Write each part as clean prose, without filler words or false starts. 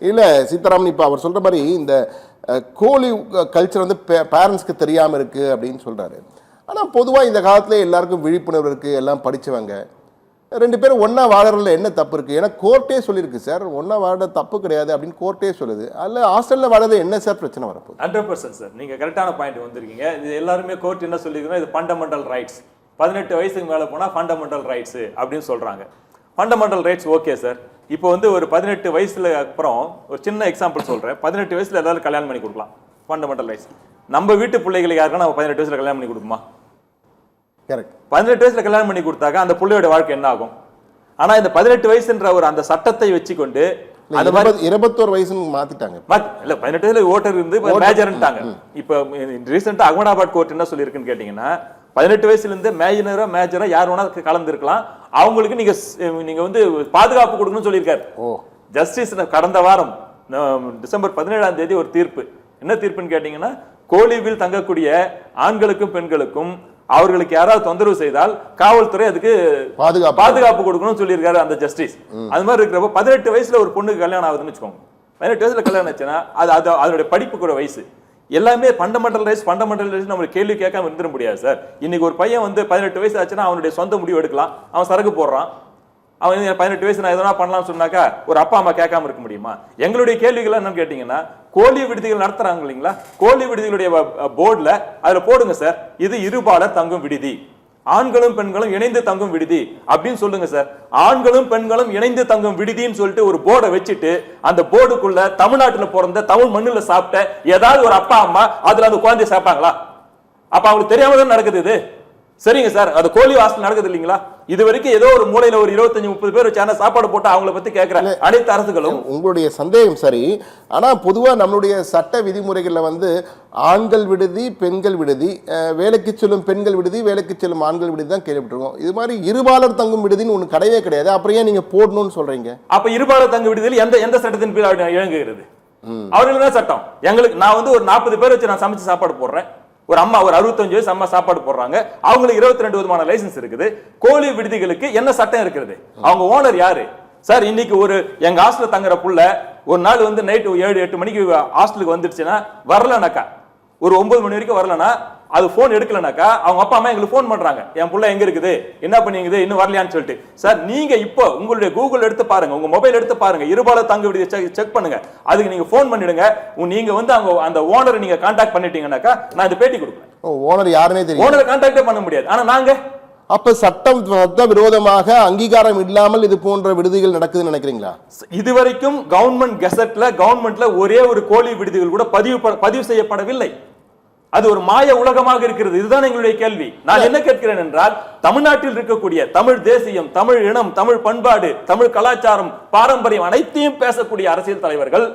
இல்லை சீதாராமன், இப்போ அவர் சொல்கிற மாதிரி இந்த கோலி கல்ச்சர் வந்து பேரண்ட்ஸ்க்கு தெரியாமல் இருக்குது அப்படின்னு சொல்கிறாரு. ஆனால் பொதுவாக இந்த காலத்தில் எல்லாருக்கும் விழிப்புணர்வு இருக்குது, எல்லாம் படித்தவங்க. 2 பேரும் ஒன்றா வாழறதுல என்ன தப்பு இருக்குது? ஏன்னா கோர்ட்டே சொல்லியிருக்கு சார், ஒன்றா வாழ தப்பு கிடையாது அப்படின்னு கோர்ட்டே சொல்லுது. அதில் ஹாஸ்டலில் வாழறது என்ன சார் பிரச்சனை வரப்போகுது? 100% சார், நீங்கள் கரெக்டான பாயிண்ட் வந்திருக்கீங்க. இது எல்லாருமே கோர்ட் என்ன சொல்லியிருக்கோம், இது ஃபண்டமெண்டல் ரைட்ஸ், 18 வயசுக்கு மேலே போனால் ஃபண்டமெண்டல் ரைட்ஸு அப்படின்னு சொல்கிறாங்க. Fundamental rights okay sir. இப்போ வந்து ஒரு 18 வயசுல அப்புறம் ஒரு சின்ன எக்ஸாம்பிள் சொல்கிறேன். 18 வயசில் எல்லாரும் கல்யாணம் பண்ணி கொடுக்கலாம், ஃபண்டமெண்டல் ரைட்ஸ். நம்ம வீட்டு பிள்ளைகளுக்கு யாருன்னா நம்ம 18 வயசில் கல்யாணம் பண்ணி கொடுக்குமா? கரெக்ட். 18 வயசுல கல்யாணம் பண்ணி கொடுத்தாக்க அந்த பிள்ளையோட வாழ்க்கை என்ன ஆகும்? ஆனா இந்த 18 வயசுன்ற ஒரு அந்த சட்டத்தை வச்சுக்கொண்டு அது மாதிரி 21 வயசுன்னு மாத்திட்டாங்க. இல்ல 18 வயசுல ஓட்டர் இருந்து மேஜர்ன்ட்டாங்க. இப்ப ரீசெண்டா அகமதாபாத் கோர்ட் என்ன சொல்லியிருக்குன்னு கேட்டீங்கன்னா, 18 வயசுல இருந்து மேஜரா யார் வேணா கலந்துருக்கலாம், அவங்களுக்கு நீங்க வந்து பாதுகாப்பு கொடுக்கணும்னு சொல்லியிருக்காரு ஜஸ்டிஸ். கடந்த வாரம் டிசம்பர் 17ஆம் தேதி ஒரு தீர்ப்பு. என்ன தீர்ப்புன்னு கேட்டீங்கன்னா, கோலிவில் தங்கக்கூடிய ஆண்களுக்கும் பெண்களுக்கும் அவர்களுக்கு யாராவது தொந்தரவு செய்தால் காவல்துறை அதுக்கு பாதுகாப்பு கொடுக்கணும்னு சொல்லியிருக்காரு அந்த ஜஸ்டிஸ். அது மாதிரி இருக்கிறப்ப 18 வயசுல ஒரு பொண்ணுக்கு கல்யாணம் ஆகுதுன்னு வச்சுக்கோங்க. 18 வயசுல கல்யாணம் ஆச்சுன்னா அது அதனுடைய படிப்புக்குற வயசு. எல்லாமே ஃபண்டமெண்டல் ரைட்ஸ் நம்ம கேள்வி கேட்காம இருந்துட முடியாது சார். இன்னைக்கு ஒரு பையன் வந்து 18 வயசு ஆச்சுன்னா அவனுடைய சொந்த முடிவு எடுக்கலாம். அவன் சரக்கு போடுறான், அவன் 18 வயசு நான் எதனா பண்ணலாம்னு சொன்னாக்கா ஒரு அப்பா அம்மா கேட்காம இருக்க முடியுமா? எங்களுடைய கேள்விகள் என்னன்னு கேட்டீங்கன்னா, கோழி விடுதிகள் நடத்துறாங்க இல்லைங்களா, கோழி விடுதிகளுடைய போர்டுல அதுல போடுங்க சார், இது இருபாலர் தங்கும் விடுதி, ஆண்களும் பெண்களும் இணைந்து தங்கும் விடுதி அப்படின்னு சொல்லுங்க சார். ஆண்களும் பெண்களும் இணைந்து தங்கும் விடுதின்னு சொல்லிட்டு ஒரு போர்டை வச்சுட்டு அந்த போர்டுக்குள்ள தமிழ்நாட்டுல பிறந்த தமிழ் மண்ணுல சாப்பிட்ட ஏதாவது ஒரு அப்பா அம்மா அதுல அந்த குழந்தைய சாப்பாங்களா? அப்ப அவங்களுக்கு தெரியாம தான் நடக்குது இது. சரிங்க சார், அது கோழி வாசல் நடக்குது இல்லைங்களா? இது வரைக்கும் ஏதோ ஒரு மூலையில ஒரு 25-30 பேர் வச்சு சாப்பாடு போட்டு அவங்கள பத்தி கேட்கிற அனைத்து அரசுகளும். உங்களுடைய சந்தேகம் சரி. ஆனா பொதுவா நம்மளுடைய சட்ட விதிமுறைகள்ல வந்து ஆண்கள் விடுதி, பெண்கள் விடுதி, வேலைக்கு செல்லும் பெண்கள் விடுதி, வேலைக்கு செல்லும் ஆண்கள் விடுதி தான் கேள்விப்பட்டிருக்கோம். இது மாதிரி இருபாலர் தங்கும் விடுதின்னு ஒண்ணு கிடையவே கிடையாது. அப்புறம் ஏன் நீங்க போடணும்னு சொல்றீங்க? அப்ப இருபாலர் தங்கும் விடுதியில் எந்த சட்டத்தின் பேர் இயங்குகிறது? அவர்களுக்கு தான் சட்டம். எங்களுக்கு நான் வந்து ஒரு 40 பேர் வச்சு நான் சமைச்சு சாப்பாடு போடுறேன். ஒரு அம்மா ஒரு 65 வயசு அம்மா சாப்பாடு போடுறாங்க, அவங்களுக்கு 22 விதமான லைசன்ஸ் இருக்குது. கோழி விடுதிகளுக்கு என்ன சட்டம் இருக்கிறது? அவங்க ஓனர் யாரு சார்? இன்னைக்கு ஒரு எங்க ஹாஸ்டல்ல தங்குற புள்ள ஒரு நாள் வந்து நைட் 7-8 மணிக்கு ஹாஸ்டலுக்கு வந்துடுச்சுன்னா வரலனாக்கா, ஒரு 9 மணி வரைக்கும் வரலனா, அது போன் எடுக்கலனாக்கா அவங்க அப்பா அம்மா எங்களுக்கு போன் பண்றாங்க, என் புள்ள எங்க இருக்குது, என்ன பண்ணிங்குது, இன்னும் வரலையான்னு சொல்லிட்டு. சார் நீங்க இப்போ உங்களுடைய கூகுள் எடுத்து பாருங்க, உங்க மொபைல் எடுத்து பாருங்க, இருபாலர் தங்கு விடுதியை செக் பண்ணுங்க. அதுக்கு நீங்க போன் பண்ணிடுங்க. நீங்க வந்து அந்த ஓனரை நீங்க கான்டாக்ட் பண்ணிட்டீங்கன்னாக்கா நான் இந்த பேட்டி கொடுப்பேன். ஓனர் யாருன்னே தெரியும், ஓனரை கான்டாக்டே பண்ண முடியாது. ஆனா நாங்க அப்ப சட்டம் விரோதமாக அங்கீகாரம் இல்லாமல் இது போன்ற விடுதிகள் நடக்குதுன்னு நினைக்கிறீங்களா? இதுவரைக்கும் கவர்மெண்ட் கெசட்ல கவர்மெண்ட்ல ஒரே ஒரு கோழி விடுதிகள் கூட பதிவு செய்யப்படவில்லை. அது ஒரு மாய உலகமாக இருக்கிறது. இதுதான் எங்களுடைய கேள்வி. நான் என்ன கேட்கிறேன் என்றால், தமிழ்நாட்டில் இருக்கக்கூடிய தமிழ் தேசியம், தமிழ் இனம், தமிழ் பண்பாடு, தமிழ் கலாச்சாரம், பாரம்பரியம் அனைத்தையும் பேசக்கூடிய அரசியல் தலைவர்கள்,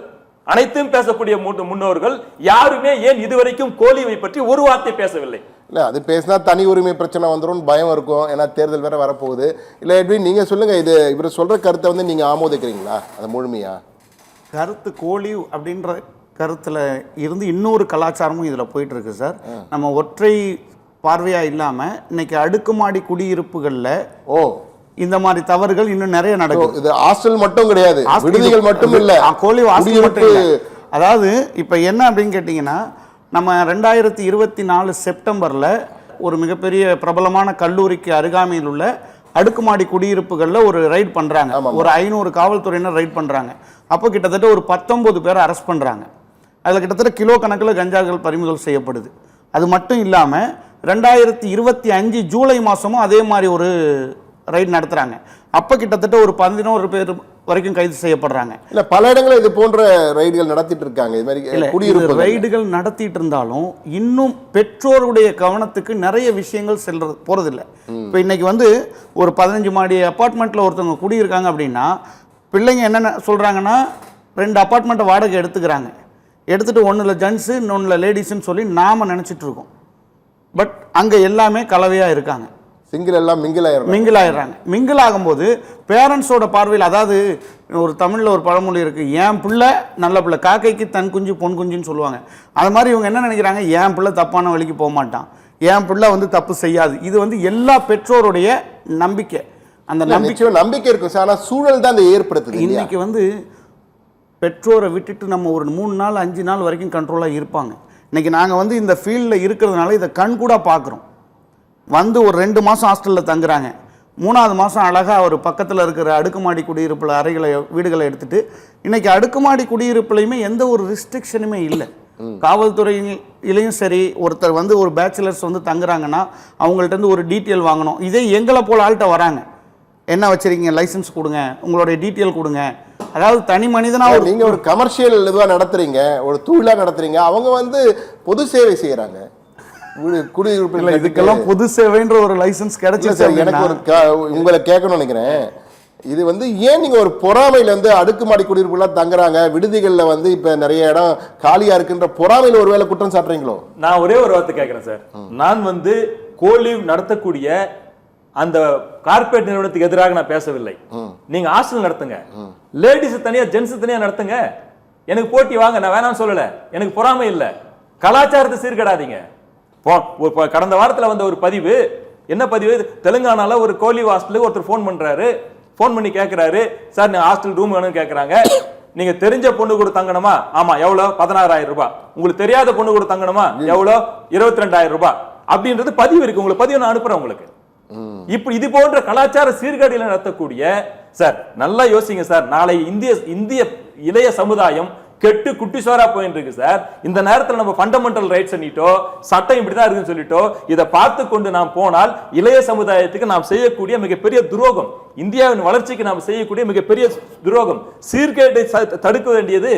அனைத்தையும் பேசக்கூடிய முன்னோர்கள் யாருமே ஏன் இதுவரைக்கும் கோழியை பற்றி ஒரு வார்த்தை பேசவில்லை? இல்ல அது பேசினா தனி உரிமை பிரச்சனை வந்துடும், பயம் இருக்கும். ஏன்னா தேர்தல் வேற வரப்போகுது. இல்ல எப்படி நீங்க சொல்லுங்க, இது இவர் சொல்ற கருத்தை வந்து நீங்க ஆமோதிக்கிறீங்களா? அது முழுமையா கருத்து கோழி அப்படின்ற கருத்தில் இருந்து இன்னொரு கலாச்சாரமும் இதில் போயிட்டு இருக்கு சார். நம்ம ஒற்றை பார்வையாக இல்லாமல் இன்னைக்கு அடுக்குமாடி குடியிருப்புகளில் இந்த மாதிரி தவறுகள் இன்னும் நிறைய நடக்கும். இது ஹாஸ்டல் மட்டும் கிடையாது, விடுதிகள் மட்டும் இல்லை, கோழி ஹாஸ்டல் மட்டும் இல்லை. அதாவது இப்போ என்ன அப்படின்னு கேட்டிங்கன்னா, நம்ம 2024 செப்டம்பரில் ஒரு மிகப்பெரிய பிரபலமான கல்லூரிக்கு அருகாமையில் உள்ள அடுக்குமாடி குடியிருப்புகளில் ஒரு ரைட் பண்ணுறாங்க. ஒரு 500 காவல்துறையினர் ரைட் பண்ணுறாங்க. அப்போ கிட்டத்தட்ட ஒரு 19 பேரை அரெஸ்ட் பண்ணுறாங்க. அதில் கிட்டத்தட்ட கிலோ கணக்கில் கஞ்சாக்கள் பறிமுதல் செய்யப்படுது. அது மட்டும் இல்லாமல் 2025 ஜூலை மாதமும் அதே மாதிரி ஒரு ரைட் நடத்துகிறாங்க. அப்போ கிட்டத்தட்ட ஒரு 11 பேர் வரைக்கும் கைது செய்யப்படுறாங்க. இல்லை பல இடங்களில் இது போன்ற ரைடுகள் நடத்திட்டு இருக்காங்க. இது மாதிரி குடியிருப்பு ரைடுகள் நடத்திட்டு இருந்தாலும் இன்னும் பெற்றோருடைய கவனத்துக்கு நிறைய விஷயங்கள் போகிறதில்லை. இப்போ இன்னைக்கு வந்து ஒரு 15 மாடி அப்பார்ட்மெண்ட்டில் ஒருத்தவங்க குடியிருக்காங்க அப்படின்னா, பிள்ளைங்க என்னென்ன சொல்கிறாங்கன்னா, 2 அப்பார்ட்மெண்ட்டை வாடகை எடுத்துக்கிறாங்க. எடுத்துகிட்டு ஒன்றில் ஜென்ஸு இன்னொன்றில் லேடிஸுன்னு சொல்லி நாம் நினச்சிட்டு இருக்கோம். பட் அங்கே எல்லாமே கலவையாக இருக்காங்க. சிங்கிள் எல்லாம் மிங்கிள் ஆயிடுறாங்க. மிங்கிள் ஆகும்போது பேரண்ட்ஸோட பார்வையில், அதாவது ஒரு தமிழில் ஒரு பழமொழி இருக்குது, என் பிள்ளை நல்ல பிள்ளை, காக்கைக்கு தன் குஞ்சு பொன் குஞ்சுன்னு சொல்லுவாங்க. அது மாதிரி இவங்க என்ன நினைக்கிறாங்க, என் பிள்ளை தப்பான வழிக்கு போக மாட்டான், என் பிள்ளை வந்து தப்பு செய்யாது. இது வந்து எல்லா பெற்றோருடைய நம்பிக்கை. அந்த நம்பிக்கை இருக்கும் சார். ஆனால் சூழல் தான் அதை ஏற்படுத்துது. இன்னைக்கு வந்து பெற்றோரை விட்டுட்டு நம்ம ஒரு 3 நாள் 5 நாள் வரைக்கும் கண்ட்ரோலாக இருப்பாங்க. இன்றைக்கி நாங்கள் வந்து இந்த ஃபீல்டில் இருக்கிறதுனால இதை கண் கூட பார்க்குறோம். வந்து ஒரு 2 மாதம் ஹாஸ்டலில் தங்குறாங்க, 3ஆவது மாதம் அழகாக ஒரு பக்கத்தில் இருக்கிற அடுக்குமாடி குடியிருப்பில் வீடுகளை எடுத்துகிட்டு இன்றைக்கி அடுக்குமாடி குடியிருப்புலையுமே எந்த ஒரு ரெஸ்ட்ரிக்ஷனுமே இல்லை. காவல்துறையிலையும் சரி, ஒருத்தர் வந்து ஒரு பேச்சுலர்ஸ் வந்து தங்குறாங்கன்னா அவங்கள்ட்ட ஒரு டீட்டெயில் வாங்கணும். இதே எங்களை போல் ஆள்கிட்ட வராங்க, என்ன வச்சுருக்கீங்க, லைசன்ஸ் கொடுங்க, உங்களுடைய டீட்டெயில் கொடுங்க. அதாவது தனி மனிதனாக நீங்கள் ஒரு கமர்ஷியல் இதுவாக நடத்துறீங்க, ஒரு தொழிலாக நடத்துறீங்க, அவங்க வந்து பொது சேவை செய்கிறாங்க. குடியிருப்பு இதுக்கெல்லாம் பொது சேவைன்ற ஒரு லைசன்ஸ் கிடைச்சிச்சு. எனக்கு ஒரு உங்களை கேட்கணும்னு நினைக்கிறேன். இது வந்து ஏன் நீங்க ஒரு பொறாமையில வந்து அடுக்குமாடி குடியிருப்புலாம் தங்குறாங்க, விடுதிகளில் வந்து இப்ப நிறைய இடம் காலியா இருக்குன்ற பொறாமையில ஒருவேளை குற்றம் சாட்டுறீங்களோ? நான் ஒரே ஒரு வார்த்தை கேட்கிறேன் சார். நான் வந்து கோலீவ் நடத்தக்கூடிய அந்த கார்பரேட் நிறுவனத்துக்கு எதிராக நான் பேசவில்லை. நீங்க ஹாஸ்டல் நடத்துங்க, லேடிஸ் தனியா ஜென்ஸ் தனியா நடத்துங்க, எனக்கு போட்டி வாங்க, நான் வேணாம்னு சொல்லல, எனக்கு பொறாமை இல்லை. கலாச்சாரத்தை சீர்கடாதீங்க. கடந்த வாரத்தில் வந்த ஒரு பதிவு, என்ன பதிவு, தெலுங்கானால ஒரு கோலீவ் ஹாஸ்டலுக்கு ஒருத்தர் ஃபோன் பண்றாரு, ஃபோன் பண்ணி கேட்கிறாரு, சார் நான் ஹாஸ்டல் ரூம் வேணும்னு கேட்கறாங்க. நீங்க தெரிஞ்ச பொண்ணு கூட தங்கணுமா? ஆமா. எவ்வளோ? 16,000 ரூபாய். உங்களுக்கு தெரியாத பொண்ணு கூட தங்கணுமா? எவ்வளோ? 22,000 ரூபாய். அப்படின்றது பதிவு இருக்கு, உங்களுக்கு பதிவு நான் அனுப்புறேன் உங்களுக்கு. இப்படி இது போன்ற கலாச்சார சீர்கேடுகளை நடத்தக்கூடிய சார், நல்லா யோசிங்க சார். நாளை இந்திய இளைய சமுதாயம் கெட்டு குட்டிசோரா போயிட்டு இருக்கு சார். இந்த நேரத்தில் நம்ம ஃபண்டமெண்டல் ரைட்ஸ் சொல்லிட்டோ, சட்டம் இப்படிதான் இருக்குன்னு சொல்லிட்டோ, இதை பார்த்து கொண்டு நாம் போனால் இளைய சமுதாயத்துக்கு நாம் செய்யக்கூடிய மிகப்பெரிய துரோகம், இந்தியாவின் வளர்ச்சிக்கு நாம் செய்யக்கூடிய மிகப்பெரிய துரோகம். சீர்கேட்டை தடுக்க வேண்டியது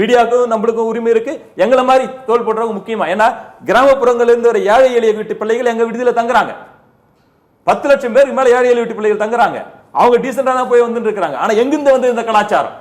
மீடியாவுக்கும் நம்மளுக்கும் உரிமை இருக்கு, எங்களை மாதிரி தோல் போடுறவங்க முக்கியமா. ஏன்னா கிராமப்புறங்கள்ல இருந்து ஒரு ஏழை எளிய வீட்டு பிள்ளைகள் எங்க விடுதியில தங்குறாங்க. 10 லட்சம் பேருக்கு மேல ஏழை எளிய வீட்டு பிள்ளைகள் தங்குறாங்க. அவங்க டீசெண்டா தான் போய் வந்துட்டு இருக்காங்க. ஆனா எங்கிருந்து வந்து இந்த கலாச்சாரம்?